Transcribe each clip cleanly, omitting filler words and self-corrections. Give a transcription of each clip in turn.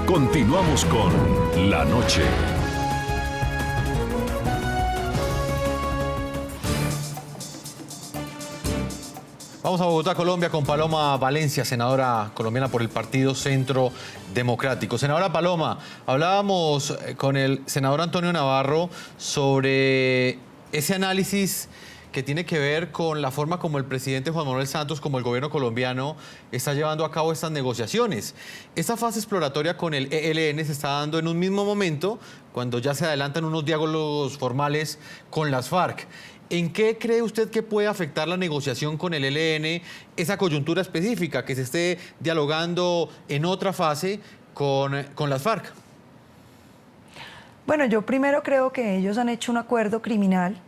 Continuamos con La Noche. Vamos a Bogotá, Colombia, con Paloma Valencia, senadora colombiana por el Partido Centro Democrático. Senadora Paloma, hablábamos con el senador Antonio Navarro sobre ese análisis que tiene que ver con la forma como el presidente Juan Manuel Santos, como el gobierno colombiano, está llevando a cabo estas negociaciones. Esta fase exploratoria con el ELN se está dando en un mismo momento, cuando ya se adelantan unos diálogos formales con las FARC. ¿En qué cree usted que puede afectar la negociación con el ELN, esa coyuntura específica, que se esté dialogando en otra fase con las FARC? Bueno, yo primero creo que ellos han hecho un acuerdo criminal,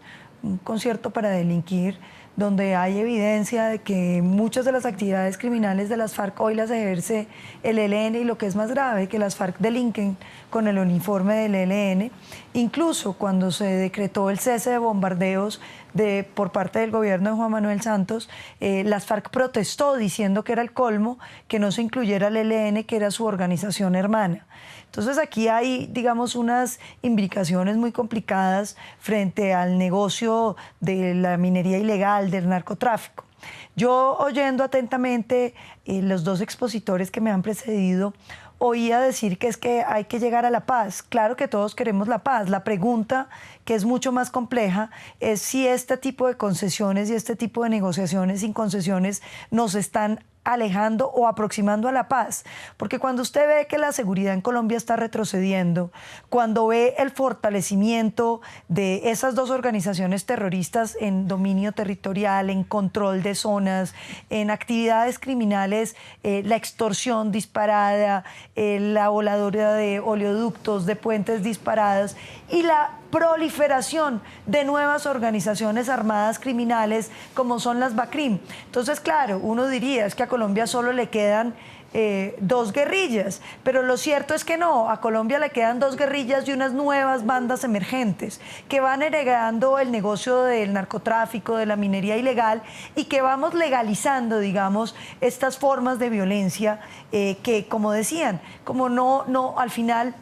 un concierto para delinquir, donde hay evidencia de que muchas de las actividades criminales de las FARC hoy las ejerce el ELN, y lo que es más grave, que las FARC delinquen con el uniforme del ELN. Incluso cuando se decretó el cese de bombardeos por parte del gobierno de Juan Manuel Santos, las FARC protestó diciendo que era el colmo que no se incluyera el ELN, que era su organización hermana. Entonces aquí hay, digamos, unas imbricaciones muy complicadas frente al negocio de la minería ilegal, del narcotráfico. Yo, oyendo atentamente los dos expositores que me han precedido, oía decir que es que hay que llegar a la paz. Claro que todos queremos la paz. La pregunta, que es mucho más compleja, es si este tipo de concesiones y este tipo de negociaciones sin concesiones nos están alejando o aproximando a la paz. Porque cuando usted ve que la seguridad en Colombia está retrocediendo, cuando ve el fortalecimiento de esas dos organizaciones terroristas en dominio territorial, en control de zonas, en actividades criminales, la extorsión disparada, la voladura de oleoductos, de puentes disparadas, y la proliferación de nuevas organizaciones armadas criminales como son las BACRIM. Entonces, claro, uno diría, es que a Colombia solo le quedan dos guerrillas, pero lo cierto es que no, a Colombia le quedan dos guerrillas y unas nuevas bandas emergentes que van heredando el negocio del narcotráfico, de la minería ilegal, y que vamos legalizando, digamos, estas formas de violencia que, como decían, como no al final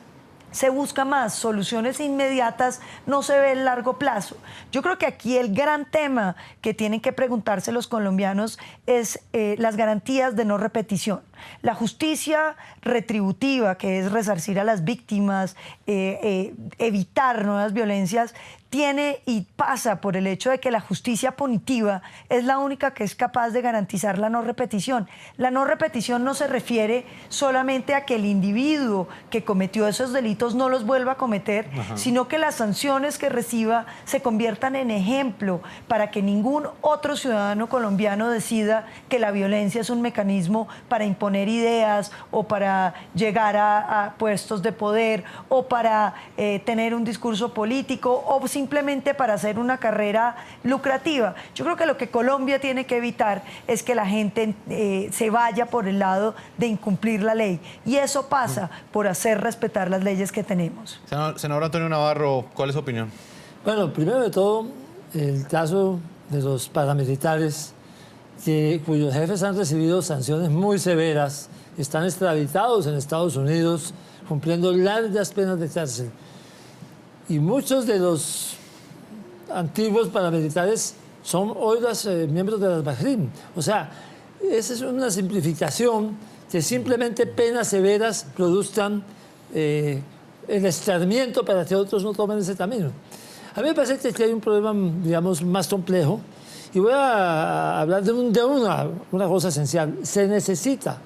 se busca más soluciones inmediatas, no se ve el largo plazo. Yo creo que aquí el gran tema que tienen que preguntarse los colombianos es las garantías de no repetición. La justicia retributiva, que es resarcir a las víctimas, evitar nuevas violencias, tiene y pasa por el hecho de que la justicia punitiva es la única que es capaz de garantizar la no repetición. La no repetición no se refiere solamente a que el individuo que cometió esos delitos no los vuelva a cometer, sino que las sanciones que reciba se conviertan en ejemplo para que ningún otro ciudadano colombiano decida que la violencia es un mecanismo para imponer ideas o para llegar a puestos de poder o para tener un discurso político o simplemente para hacer una carrera lucrativa. Yo creo que lo que Colombia tiene que evitar es que la gente se vaya por el lado de incumplir la ley, y eso pasa por hacer respetar las leyes que tenemos. Senador Antonio Navarro, ¿cuál es su opinión? Bueno, primero de todo, el caso de los paramilitares cuyos jefes han recibido sanciones muy severas, están extraditados en Estados Unidos cumpliendo largas penas de cárcel. Y muchos de los antiguos paramilitares son hoy los miembros de las BACRIM. O sea, esa es una simplificación, que simplemente penas severas produzcan el escarmiento para que otros no tomen ese camino. A mí me parece que aquí hay un problema, digamos, más complejo, y voy a hablar de una cosa esencial. Se necesita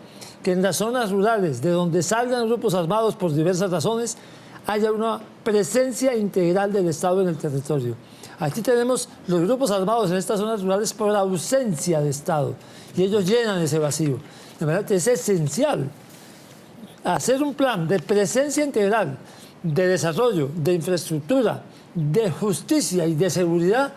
que en las zonas rurales, de donde salgan grupos armados por diversas razones, haya una presencia integral del Estado en el territorio. Aquí tenemos los grupos armados en estas zonas rurales por ausencia de Estado, y ellos llenan ese vacío. De manera que es esencial hacer un plan de presencia integral, de desarrollo, de infraestructura, de justicia y de seguridad,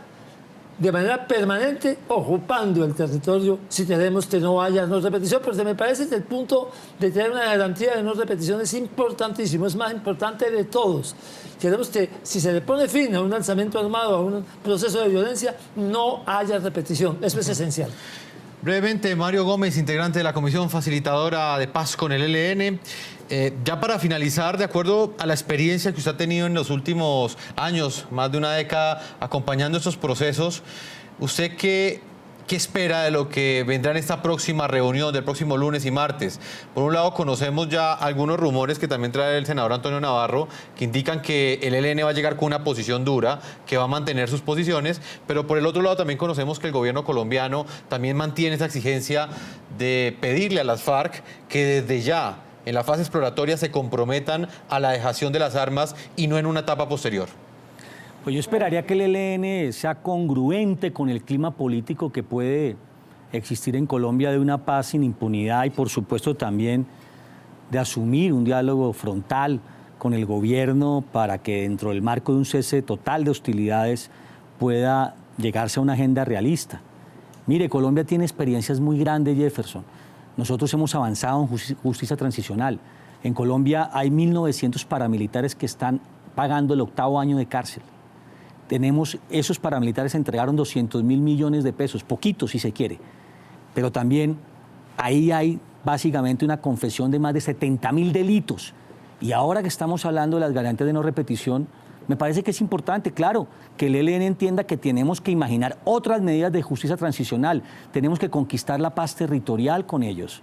de manera permanente, ocupando el territorio, si queremos que no haya no repetición. Pero me parece que el punto de tener una garantía de no repetición es importantísimo, es más importante de todos. Queremos que, si se le pone fin a un alzamiento armado, a un proceso de violencia, no haya repetición. Eso es esencial. Brevemente, Mario Gómez, integrante de la Comisión Facilitadora de Paz con el ELN. Ya para finalizar, de acuerdo a la experiencia que usted ha tenido en los últimos años, más de una década, acompañando estos procesos, ¿usted qué espera de lo que vendrá en esta próxima reunión del próximo lunes y martes? Por un lado, conocemos ya algunos rumores que también trae el senador Antonio Navarro, que indican que el ELN va a llegar con una posición dura, que va a mantener sus posiciones, pero por el otro lado también conocemos que el gobierno colombiano también mantiene esa exigencia de pedirle a las FARC que desde ya, en la fase exploratoria, se comprometan a la dejación de las armas y no en una etapa posterior. Pues yo esperaría que el ELN sea congruente con el clima político que puede existir en Colombia de una paz sin impunidad y por supuesto también de asumir un diálogo frontal con el gobierno para que dentro del marco de un cese total de hostilidades pueda llegarse a una agenda realista. Mire, Colombia tiene experiencias muy grandes, Jefferson. Nosotros hemos avanzado en justicia transicional. En Colombia hay 1.900 paramilitares que están pagando el 8º año de cárcel. Esos paramilitares entregaron 200.000 millones de pesos, poquito si se quiere, pero también ahí hay básicamente una confesión de más de 70.000 delitos. Y ahora que estamos hablando de las garantías de no repetición, me parece que es importante, claro, que el ELN entienda que tenemos que imaginar otras medidas de justicia transicional, tenemos que conquistar la paz territorial con ellos,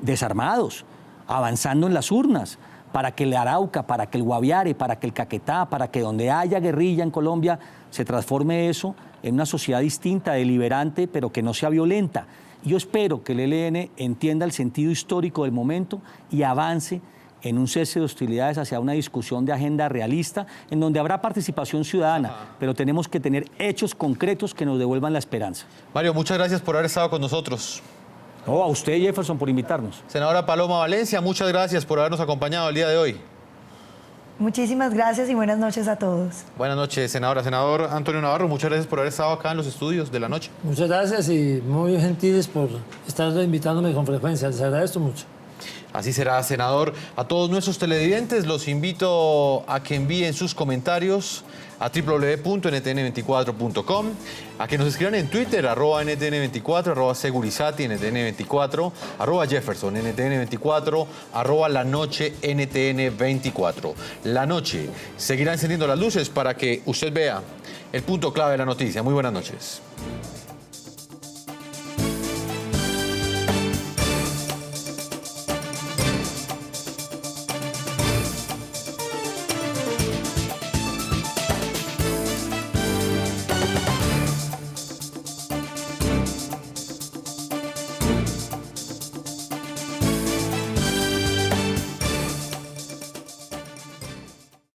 desarmados, avanzando en las urnas, para que el Arauca, para que el Guaviare, para que el Caquetá, para que donde haya guerrilla en Colombia se transforme eso en una sociedad distinta, deliberante, pero que no sea violenta. Yo espero que el ELN entienda el sentido histórico del momento y avance en un cese de hostilidades hacia una discusión de agenda realista, en donde habrá participación ciudadana, pero tenemos que tener hechos concretos que nos devuelvan la esperanza. Mario, muchas gracias por haber estado con nosotros. No, a usted, Jefferson, por invitarnos. Senadora Paloma Valencia, muchas gracias por habernos acompañado el día de hoy. Muchísimas gracias y buenas noches a todos. Buenas noches, senadora. Senador Antonio Navarro, muchas gracias por haber estado acá en los estudios de La Noche. Muchas gracias y muy gentiles por estar invitándome con frecuencia. Les agradezco mucho. Así será, senador. A todos nuestros televidentes los invito a que envíen sus comentarios a www.ntn24.com, a que nos escriban en Twitter, @ntn24, @segurizati, ntn24, @Jefferson, ntn24, @lanoche, ntn24. La Noche seguirá encendiendo las luces para que usted vea el punto clave de la noticia. Muy buenas noches.